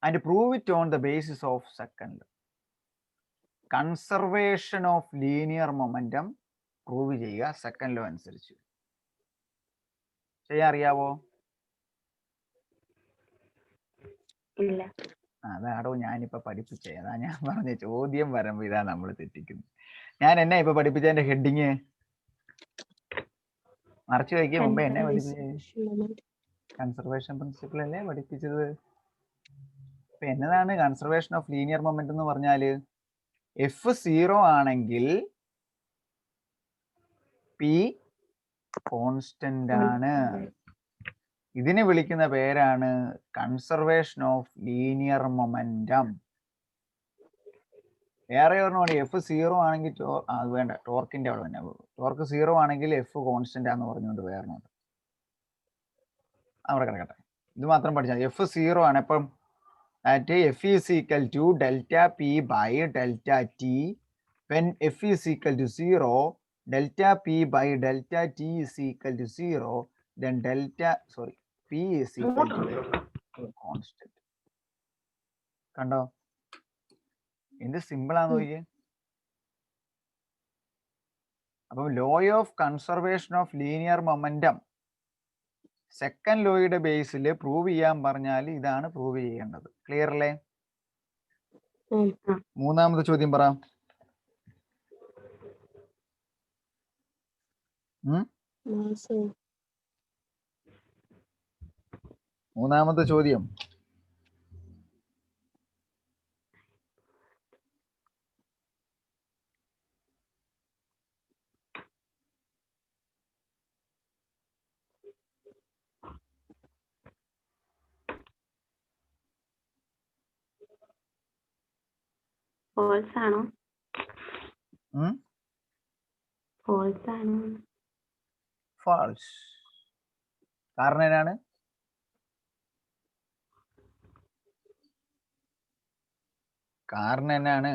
And prove it on the basis of second law. Conservation of linear momentum prove ചെയ്യുക second law അനുസരിച്ച്. ചെയ്യാൻ അറിയാവോ? അതാടോ ഞാനിപ്പോ പഠിപ്പിച്ചേ. അതാ ഞാൻ പറഞ്ഞ ചോദ്യം വരുമ്പോ ഇതാ നമ്മൾ തെറ്റിക്കുന്നത്. ഞാൻ എന്നാ ഇപ്പൊ പഠിപ്പിച്ചതിന്റെ ഹെഡിങ് മറച്ചു വയ്ക്കുക. മുമ്പേ എന്നെ പഠിപ്പിച്ചത് കൺസർവേഷൻ പ്രിൻസിപ്പിൾ അല്ലേ പഠിപ്പിച്ചത്. ഇപ്പൊ എന്നതാണ് കൺസർവേഷൻ ഓഫ് ലീനിയർ മൊമെന്റ് എന്ന് പറഞ്ഞാല്? എഫ് 0 ആണെങ്കിൽ പി കോൺസ്റ്റന്റ് ആണ്. ഇതിനെ വിളിക്കുന്ന പേരാണ് കൺസർവേഷൻ ഓഫ് ലീനിയർ മൊമെന്റം. വേറെ ഒരെണ്ണമാണ് എഫ് 0 ആണെങ്കിൽ അത് വേണ്ട, ടോർക്കിന്റെ അവിടെ തന്നെ. ടോർക്ക് 0 ആണെങ്കിൽ എഫ് കോൺസ്റ്റന്റ് ആണെന്ന് പറഞ്ഞുകൊണ്ട് വേറെ അവിടെ കിടക്കട്ടെ. ഇത് മാത്രം പഠിച്ചാൽ എഫ് 0 ആണ്. എപ്പം f is equal to delta P by delta t. When f is equal to 0, delta P by delta t is equal to 0, then p is equal to constant. കണ്ടോ എന്ത് സിമ്പിൾ ആണെന്ന് നോക്കിയേ. അപ്പം law of conservation of linear momentum second ലോയുടെ ബേസിൽ prove ചെയ്യാൻ പറഞ്ഞാൽ ഇതാണ് പ്രൂവ് ചെയ്യേണ്ടത്. ക്ലിയർ അല്ലേ? മൂന്നാമത്തെ ചോദ്യം പറ. മൂന്നാമത്തെ ചോദ്യം.
ഫോൾസ് ആണോ? ഫോൾസ് ആണോ?
ഫാൾസ്. കാരണം എന്നാണ്? കാരണം എന്നാണ്?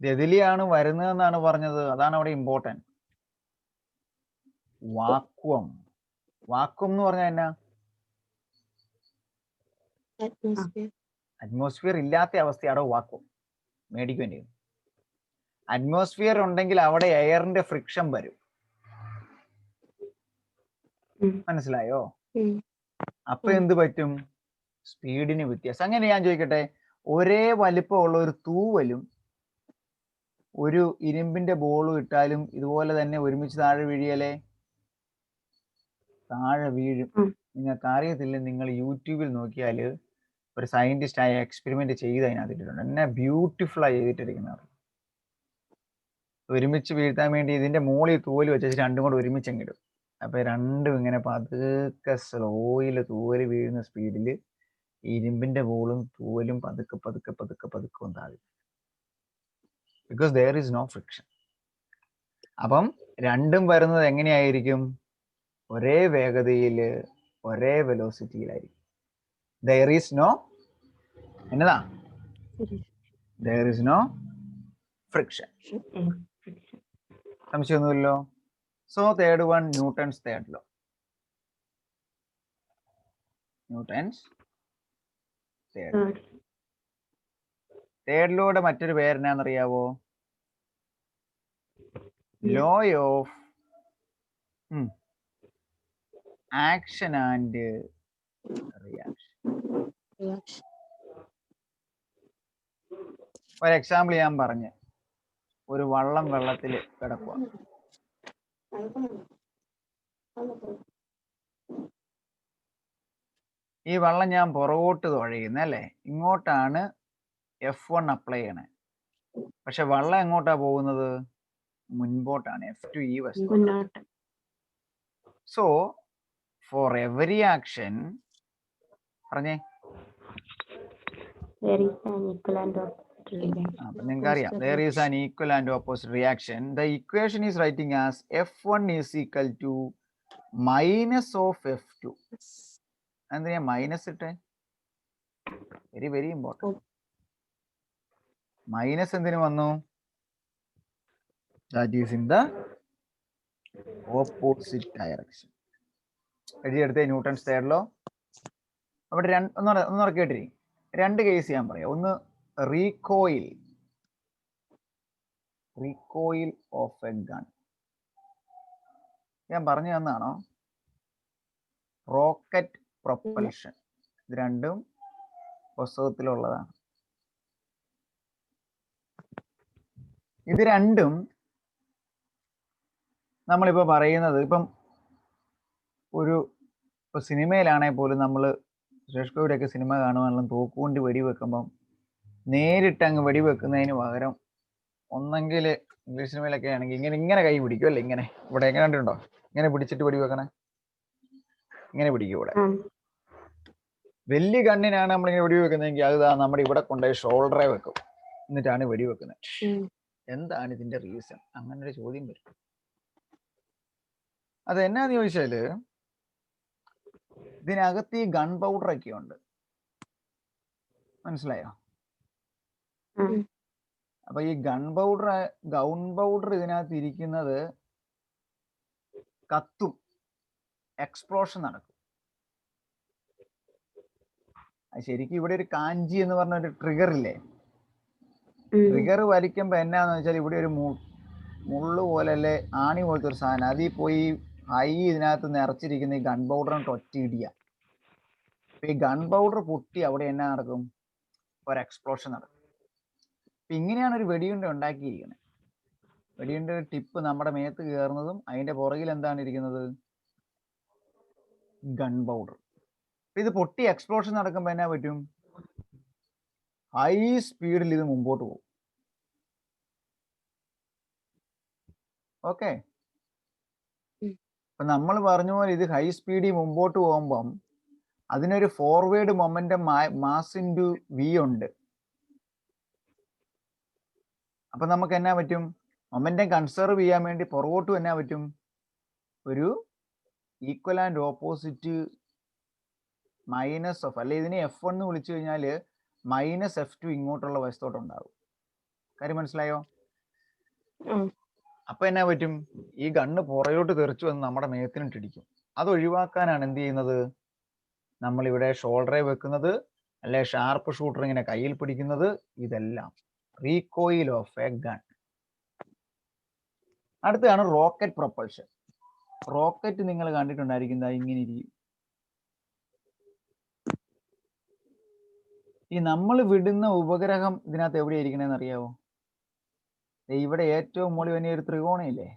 എതിലെയാണ് വരുന്നതെന്നാണ് പറഞ്ഞത്. അതാണ് അവിടെ ഇമ്പോർട്ടൻറ്റ്. വാക്വം. വാക്വം എന്ന് പറഞ്ഞാൽ എന്നാ? അറ്റ്മോസ്ഫിയർ ഇല്ലാത്ത അവസ്ഥയാണോ വാക്വം? മേടിക്കേണ്ടി വരും. അറ്റ്മോസ്ഫിയർ ഉണ്ടെങ്കിൽ അവിടെ എയറിന്റെ ഫ്രിക്ഷൻ വരും. മനസ്സിലായോ? അപ്പൊ എന്ത് പറ്റും? സ്പീഡിന് വ്യത്യാസം. അങ്ങനെ ഞാൻ ചോദിക്കട്ടെ, ഒരേ വലിപ്പമുള്ള ഒരു തൂവലും ഒരു ഇരുമ്പിന്റെ ബോളും ഇട്ടാലും ഇതുപോലെ തന്നെ ഒരുമിച്ച് താഴെ വീഴിയല്ലേ? താഴെ വീഴും. നിങ്ങൾക്ക് അറിയത്തില്ല, നിങ്ങൾ യൂട്യൂബിൽ നോക്കിയാൽ ഒരു സയന്റിസ്റ്റ് ആയ എക്സ്പെരിമെന്റ് ചെയ്ത് അതിനകത്തിട്ടുണ്ട്. എന്നെ ബ്യൂട്ടിഫുൾ ആയി ചെയ്തിട്ടിരിക്കുന്നത്. ഒരുമിച്ച് വീഴ്ത്താൻ വേണ്ടി ഇതിന്റെ മുകളിൽ തൂവല് വെച്ചിട്ട് രണ്ടും കൂടെ ഒരുമിച്ചങ്ങിടും. അപ്പൊ രണ്ടും ഇങ്ങനെ പതുക്കെ സ്ലോയിൽ തൂവല് വീഴുന്ന സ്പീഡിൽ ഇരുമ്പിന്റെ ബോളും തൂവലും പതുക്കെ പതുക്കെ പതുക്കെ പതുക്കെ ഉണ്ടാകും. Because there is no friction. അപ്പം രണ്ടും വരുന്നത് എങ്ങനെയായിരിക്കും? ഒരേ വേഗതയിൽ ഒരേ വെലോസിറ്റിയിലായിരിക്കും. ദെയർ ഈസ് നോ എന്നതാ? There is no friction. സംശയമൊന്നുമില്ലോ? So third one, Newton's third law. Newton's third ലോയുടെ മറ്റൊരു പേരെന്നാന്നറിയാവോ? Law of action and reaction. ഒരു എക്സാമ്പിൾ ഞാൻ പറഞ്ഞു. ഒരു വള്ളം വെള്ളത്തിൽ കിടക്കുക. ഈ വെള്ളം ഞാൻ പുറകോട്ട് തുഴയുന്നത് അല്ലേ? ഇങ്ങോട്ടാണ് F1 അപ്ലൈ ചെയ്യണേ. പക്ഷെ വെള്ളം എങ്ങോട്ടാ പോകുന്നത്? മുൻപോട്ടാണ്. F2 ഈ വശത്തോട്ട്. സോ ഫോർ എവറി ആക്ഷൻ പറഞ്ഞേ, നിങ്ങൾക്ക് അറിയാം, there is an equal and opposite reaction. The equation is writing as F1 is equal to minus of F2. എന്തിനാ മൈനസ് ഇട്ടേ? Very very important. മൈനസ് എന്തിനു വന്നു? That is in the opposite direction. എഴുതിയെടുത്തേ Newton's third law. അവിടെ ഒന്നൂടെ കേട്ടിരി. രണ്ട് case ഞാൻ പറയാം. ഒന്ന് റീകോയിൽ ഓഫ് എ ഗൺ. ഞാൻ പറഞ്ഞു തന്നാണോ? Rocket propulsion. ഇത് രണ്ടും പുസ്തകത്തിലുള്ളതാണ്. ഇത് രണ്ടും നമ്മളിപ്പോൾ പറയുന്നത്, ഇപ്പം സിനിമയിലാണെങ്കിൽ പോലും നമ്മൾ സുരേഷ് ഗോപിയുടെയൊക്കെ സിനിമ കാണുവാണെങ്കിലും തോക്കുകൊണ്ട് വെടിവെക്കുമ്പം നേരിട്ട് അങ്ങ് വെടിവെക്കുന്നതിന് പകരം ഒന്നെങ്കിൽ ഇംഗ്ലീഷ് സിനിമയിലൊക്കെ ആണെങ്കിൽ ഇങ്ങനെ കൈ പിടിക്കും അല്ലേ, ഇങ്ങനെ ഇവിടെ എങ്ങനെ കണ്ടിട്ടുണ്ടോ, ഇങ്ങനെ പിടിച്ചിട്ട് വെടിവെക്കണേ, ഇങ്ങനെ പിടിക്കും ഇവിടെ. വലിയ കണ്ണിനാണ് നമ്മളിങ്ങനെ വെടിവെക്കുന്നതെങ്കിൽ അത് നമ്മുടെ ഇവിടെ കൊണ്ടുപോയി ഷോൾഡറെ വെക്കും, എന്നിട്ടാണ് വെടിവെക്കുന്നത്. എന്താണ് ഇതിന്റെ റീസൺ? അങ്ങനെ ഒരു ചോദ്യം വരും. അത് എന്നാന്ന് ചോദിച്ചാല് ഇതിനകത്ത് ഈ ഗൺ പൗഡർ ഒക്കെ ഉണ്ട്, മനസ്സിലായോ? അപ്പൊ ഈ ഗൺ പൗഡർ ഇതിനകത്ത് ഇരിക്കുന്നത് കത്തും, എക്സ്പ്ലോഷൻ നടക്കും. ശരിക്കും ഇവിടെ ഒരു കാഞ്ചി എന്ന് പറഞ്ഞ ഒരു ട്രിഗർ ഇല്ലേ, ട്രിഗർ വലിക്കുമ്പോ എന്നാന്ന് വെച്ചാൽ ഇവിടെ ഒരു മുള്ളു പോലെ അല്ലെ ആണി പോലത്തെ ഒരു സാധനം, അതിൽ പോയി ഇതിനകത്ത് നിറച്ചിരിക്കുന്ന ഈ ഗൺ പൗഡറിന് ഒറ്റ ഇടിയ. ഈ ഗൺ പൗഡർ പൊട്ടി അവിടെ എന്നാ നടക്കും, ഒരു എക്സ്പ്ലോഷൻ നടക്കും. അപ്പൊ ഇങ്ങനെയാണ് ഒരു വെടിയുണ്ട ഉണ്ടാക്കിയിരിക്കുന്നത്. വെടിയുണ്ട ടിപ്പ് നമ്മുടെ മേത്ത് കയറുന്നതും അതിന്റെ പുറകിൽ എന്താണ് ഇരിക്കുന്നത്, ഗൺ പൗഡർ. ഇത് പൊട്ടി എക്സ്പ്ലോഷൻ നടക്കുമ്പോ എന്നാ പറ്റും, ഹൈ സ്പീഡിൽ ഇത് മുമ്പോട്ട് പോകും. ഓക്കെ, അപ്പൊ നമ്മൾ പറഞ്ഞ പോലെ ഇത് ഹൈ സ്പീഡിൽ മുമ്പോട്ട് പോകുമ്പം അതിനൊരു forward momentum mass into V ഉണ്ട്. അപ്പൊ നമുക്ക് എന്നാ പറ്റും, മൊമെന്റം കൺസർവ് ചെയ്യാൻ വേണ്ടി പുറകോട്ടും എന്നാ പറ്റും, ഒരു equal and opposite minus of, അല്ലെ ഇതിനെ F1 എന്ന് വിളിച്ചു കഴിഞ്ഞാൽ മൈനസ് F2 ഇങ്ങോട്ടുള്ള വശത്തോട്ടുണ്ടാവും. കാര്യം മനസ്സിലായോ? അപ്പൊ എന്നാ പറ്റും, ഈ ഗണ്ണ് പുറകോട്ട് തെറിച്ചു വന്ന് നമ്മുടെ മേത്തിനിട്ടിടിക്കും. അത് ഒഴിവാക്കാനാണ് എന്ത് ചെയ്യുന്നത്, നമ്മളിവിടെ ഷോൾഡറെ വെക്കുന്നത്, അല്ലെ ഷാർപ്പ് ഷൂട്ടർ ഇങ്ങനെ കയ്യിൽ പിടിക്കുന്നത്. ഇതെല്ലാം റീകോയിൽ ഓഫ് എ ഗൺ. അടുത്താണ് റോക്കറ്റ് പ്രൊപ്പൽഷൻ. റോക്കറ്റ് നിങ്ങൾ കണ്ടിട്ടുണ്ടായിരിക്കുന്നത് ഇങ്ങനെ ഇരിക്കും. ഈ നമ്മൾ വിടുന്ന ഉപഗ്രഹം ഇതിനകത്ത് എവിടെ ഇരിക്കണേന്ന് അറിയാവോ? ഇവിടെ ഏറ്റവും മുകളിൽ തന്നെ ഒരു ത്രികോണയില്ലേ,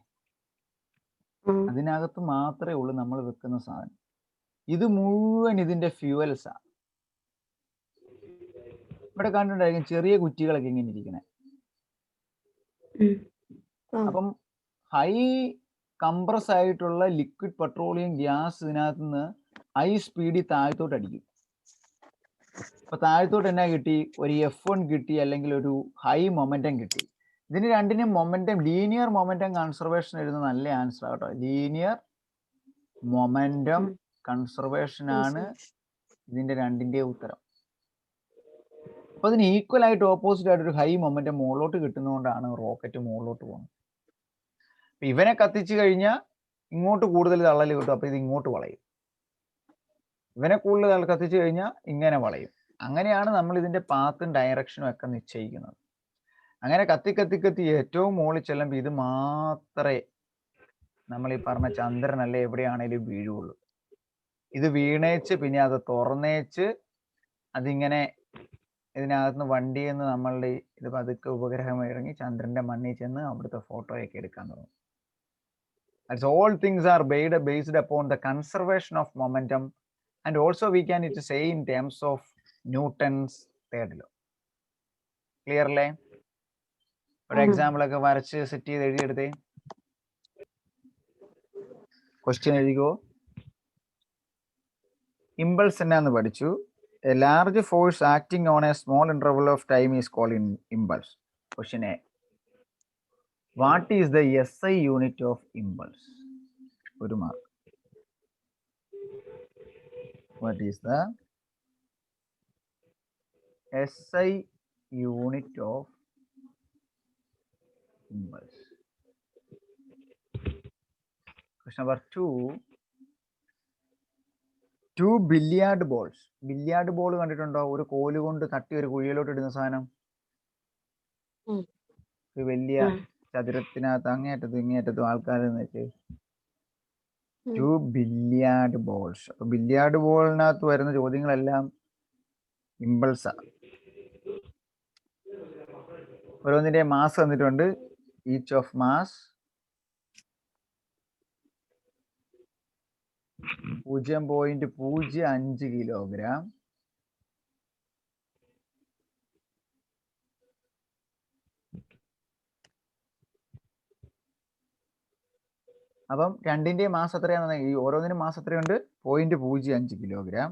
അതിനകത്ത് മാത്രമേ ഉള്ളൂ നമ്മൾ വെക്കുന്ന സാധനം. ഇത് മുഴുവൻ ഇതിന്റെ ഫ്യൂവൽസാ. ഇവിടെ കണ്ടിട്ടുണ്ടായിരിക്കും ചെറിയ കുറ്റികളൊക്കെ ഇങ്ങനെ ഇരിക്കണേ. അപ്പം ഹൈ കംപ്രസ് ആയിട്ടുള്ള ലിക്വിഡ് പെട്രോളിയം ഗ്യാസ് ഇതിനകത്ത് നിന്ന് ഹൈ സ്പീഡിൽ താഴത്തോട്ട് അടിക്കും. അപ്പൊ താഴത്തോട്ട് എന്നാ കിട്ടി, ഒരു F1 കിട്ടി, അല്ലെങ്കിൽ ഒരു ഹൈ മൊമെന്റം കിട്ടി. ഇതിന് രണ്ടിനും മൊമെന്റം, ലീനിയർ മൊമെന്റം കൺസർവേഷൻ എഴുതുന്ന നല്ല ആൻസർ കേട്ടോ. ലീനിയർ മൊമെന്റം കൺസർവേഷൻ ആണ് ഇതിന്റെ രണ്ടിന്റെ ഉത്തരം. അപ്പൊ അതിന് ഈക്വൽ ആയിട്ട് ഓപ്പോസിറ്റ് ആയിട്ട് ഒരു ഹൈ മൊമെന്റം മുകളിലോട്ട് കിട്ടുന്നതുകൊണ്ടാണ് റോക്കറ്റ് മുകളിലോട്ട് പോകുന്നത്. അപ്പൊ ഇവനെ കത്തിച്ചു കഴിഞ്ഞാൽ ഇങ്ങോട്ട് കൂടുതൽ തള്ളൽ കിട്ടും, അപ്പൊ ഇത് ഇങ്ങോട്ട് വളയും. ഇവനെ കൂടുതൽ കത്തിച്ചു കഴിഞ്ഞാൽ ഇങ്ങനെ വളയും. അങ്ങനെയാണ് നമ്മൾ ഇതിന്റെ പാത്തും ഡയറക്ഷനും ഒക്കെ നിശ്ചയിക്കുന്നത്. അങ്ങനെ കത്തി കത്തി കത്തി ഏറ്റവും മുകളിൽ ചെല്ലുമ്പോൾ ഇത് മാത്രമേ നമ്മൾ ഈ പറഞ്ഞ ചന്ദ്രനല്ലേ എവിടെയാണേലും വീഴുള്ളൂ. ഇത് വീണേച്ച് പിന്നെ അത് തുറന്നേച്ച് അതിങ്ങനെ ഇതിനകത്തുനിന്ന് വണ്ടിയിൽ നിന്ന് നമ്മളുടെ ഇത് പതുക്കെ ഉപഗ്രഹം ഇറങ്ങി ചന്ദ്രന്റെ മണ്ണിൽ ചെന്ന് അവിടുത്തെ ഫോട്ടോയൊക്കെ എടുക്കാൻ തുടങ്ങും. As all things are based upon the conservation of momentum, and also we can say in terms of Newton's third law. Clear അല്ലേ? ഒരു എക്സാമ്പിൾ ഒക്കെ വരച്ച് സെറ്റ് ചെയ്ത് എഴുതിയെടുത്തേ. ക്വസ്റ്റ്യൻ എഴുതിക്കോ. ഇമ്പൾസ് എന്നാന്ന് പഠിച്ചു. A large force acting on a small interval of time is called impulse. Question A. What is the SI unit of impulse? ഒരു mark. What is the SI unit of impulse? Question number 2. 2 billiard balls. ബില്ലിയാർഡ് ball കണ്ടിട്ടുണ്ടോ? ഒരു കോല് കൊണ്ട് തട്ടി ഒരു കുഴിയിലോട്ട് ഇടുന്ന സാധനം. ഒരു വലിയ ചതുരത്തിനകത്ത് അങ്ങേറ്റത്തും ഇങ്ങേറ്റത്തും ആൾക്കാർ വെച്ച് 2 ബില്ലിയാർഡ് ബോൾസ്. അപ്പൊ ബില്ലിയാർഡ് ബോളിനകത്ത് വരുന്ന ചോദ്യങ്ങളെല്ലാം ഇമ്പൾസാ. ഓരോന്നിന്റെ മാസ് തന്നിട്ടുണ്ട്. Each of mass 0.05 kilogram. അപ്പം രണ്ടിന്റെയും മാസ് എത്രയാണെന്ന് ഈ ഓരോന്നിനും മാസ് എത്രയുണ്ട് 0.05 കിലോഗ്രാം.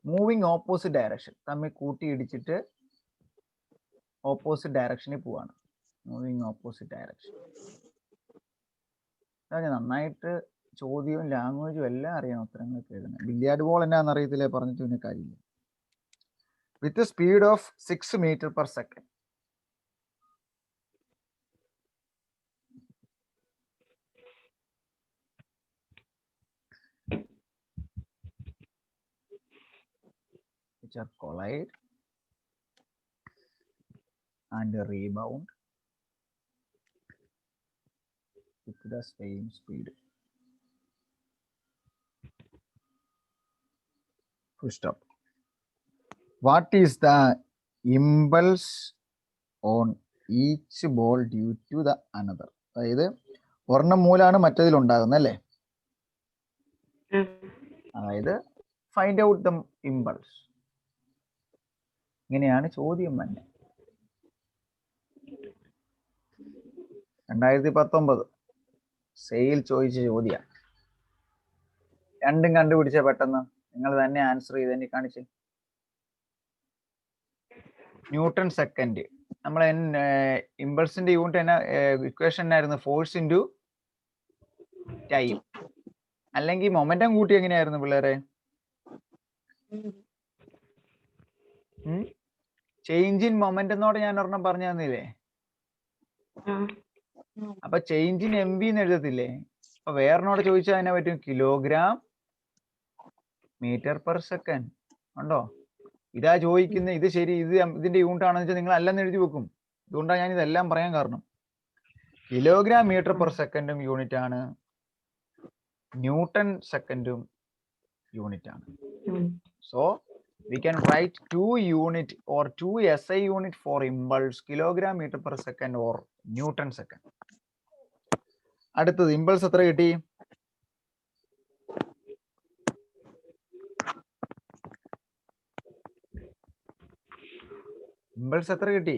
മൂവിങ് ഓപ്പോസിറ്റ് ഡയറക്ഷൻ, തമ്മിൽ കൂട്ടി ഇടിച്ചിട്ട് ഓപ്പോസിറ്റ് ഡയറക്ഷനിൽ പോവാണ്. Moving opposite direction. നന്നായിട്ട് ചോദ്യവും ലാംഗ്വേജും എല്ലാം അറിയണം ഉത്തരങ്ങൾക്ക് എഴുതുന്നത്. ബില്ലിയാർഡ് ബോൾ എന്നാന്ന് അറിയത്തില്ലേ, പറഞ്ഞിട്ട് പിന്നെ കാര്യമില്ല. വിത്ത് speed of 6 meter per second. Which are collide and rebound with the same speed. Full stop. What is the impulse on each ball due to the another? അതായത് ഒരെണ്ണം മൂലാണ് മറ്റതിൽ ഉണ്ടാകുന്നത് അല്ലേ? അതായത് ഫൈൻഡ് ഔട്ട് ദ ഇമ്പൾസ്. ഇങ്ങനെയാണ് ചോദ്യം തന്നെ. 2019 sale ചോദിച്ച ചോദ്യം. രണ്ടും കണ്ടുപിടിച്ച പെട്ടെന്ന് നിങ്ങൾ തന്നെ ആൻസർ ചെയ്ത് എനിക്ക് കാണിച്ച്. Newton second. നമ്മൾ ഇമ്പൾസിന്റെ യൂണിറ്റ് തന്നെ ഇക്വേഷൻ ആയിരുന്നു ഫോഴ്സ് ഇൻറ്റു ടൈം. അല്ലെങ്കിൽ മൊമെന്റം കൂട്ടി എങ്ങനെയായിരുന്നു പിള്ളേരെ? ചേഞ്ച് ഇൻ മൊമെന്റ് എന്നോട് ഞാൻ ഒരെണ്ണം പറഞ്ഞു തന്നില്ലേ? അപ്പൊ ചേഞ്ച് ഇൻ MV എന്ന് എഴുതത്തില്ലേ? അപ്പൊ വേറെന്നോട് ചോദിച്ചാൽ അതിനെ പറ്റും കിലോഗ്രാം മീറ്റർ പെർ സെക്കൻഡ്. ഉണ്ടോ? ഇതാ ചോദിക്കുന്നത്. ഇത് ശരി, ഇത് ഇതിന്റെ യൂണിറ്റ് ആണെന്ന് വെച്ചാൽ നിങ്ങൾ അല്ലെന്ന് എഴുതി വെക്കും. ഇതുകൊണ്ടാണ് ഞാൻ ഇതെല്ലാം പറയാൻ കാരണം. കിലോഗ്രാം മീറ്റർ പെർ സെക്കൻഡും യൂണിറ്റ് ആണ്, ന്യൂട്ടൺ സെക്കൻഡും യൂണിറ്റ് ആണ്. So we can write 2 unit or 2 SI unit for impulse, kilogram meter per second or Newton second. അടുത്തത് ഇമ്പൾസ് എത്ര കിട്ടി? ഇമ്പൾസ് എത്ര കിട്ടി?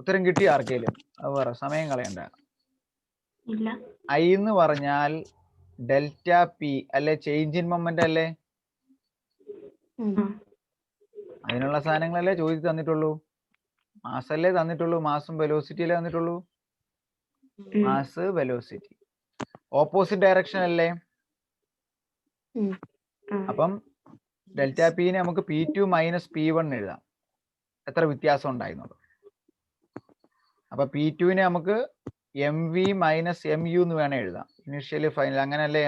ഉത്തരം കിട്ടി ആർക്കേലും? അത് പറ, സമയം കളയണ്ട. I എന്ന് പറഞ്ഞാൽ ഡെൽറ്റ പി അല്ലെ, ചേഞ്ച് ഇൻ മൊമെന്റ് അല്ലേ? അതിനുള്ള സാധനങ്ങളല്ലേ ചോദിച്ചു തന്നിട്ടുള്ളൂ. മാസല്ലേ തന്നിട്ടുള്ളൂ, മാസും വെലോസിറ്റി അല്ലേ തന്നിട്ടുള്ളൂ. മാസ് വെലോസിറ്റി ഓപ്പോസിറ്റ് ഡയറക്ഷൻ അല്ലേ? അപ്പം ഡെൽറ്റ പിനെ നമുക്ക് P2 മൈനസ് P1 എഴുതാം. എത്ര വ്യത്യാസം ഉണ്ടായിരുന്നത്. അപ്പൊ P2നെ നമുക്ക് MV മൈനസ് MU എന്ന് വേണം എഴുതാം. ഇനിഷ്യലി ഫൈനൽ അങ്ങനെയല്ലേ?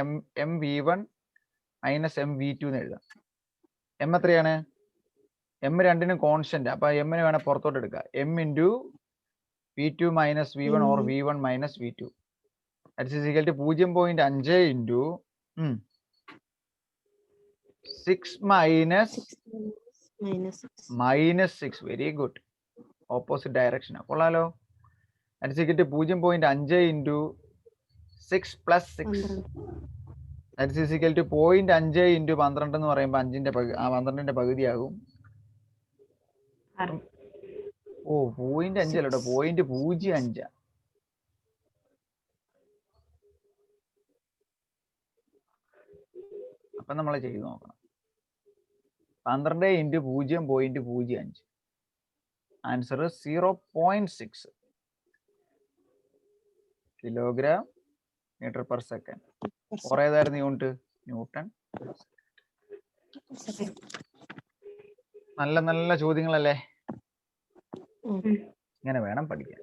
MV1 മൈനസ് MV2 എന്ന് എഴുതാം. M എത്രയാണ്? M രണ്ടിനും കോൺസ്റ്റന്റ്. അപ്പൊ എമ്മിനെ വേണം പുറത്തോട്ട് എടുക്കുക. M into P2 minus V1 or V1 minus V2 that is equal to 0.5 into 6 minus 6. Very good. Opposite direction കൊള്ളാലോ. That is equal to 0.5 into 6 plus 6 that is equal to 0.5 into 12 എന്ന് പറയുമ്പോൾ 12ന്റെ പകുതിയാകും. ഓ 0.5 അല്ലോ, 0.05. അപ്പൊ നമ്മൾ ചെയ്ത് നോക്കണം. 12 into 0.05. Answer 0.6 kilogram metre per second. ഏതായിരുന്നു unit? Newton. നല്ല നല്ല ചോദ്യങ്ങളല്ലേ? ഇങ്ങനെ വേണം പഠിക്കാൻ.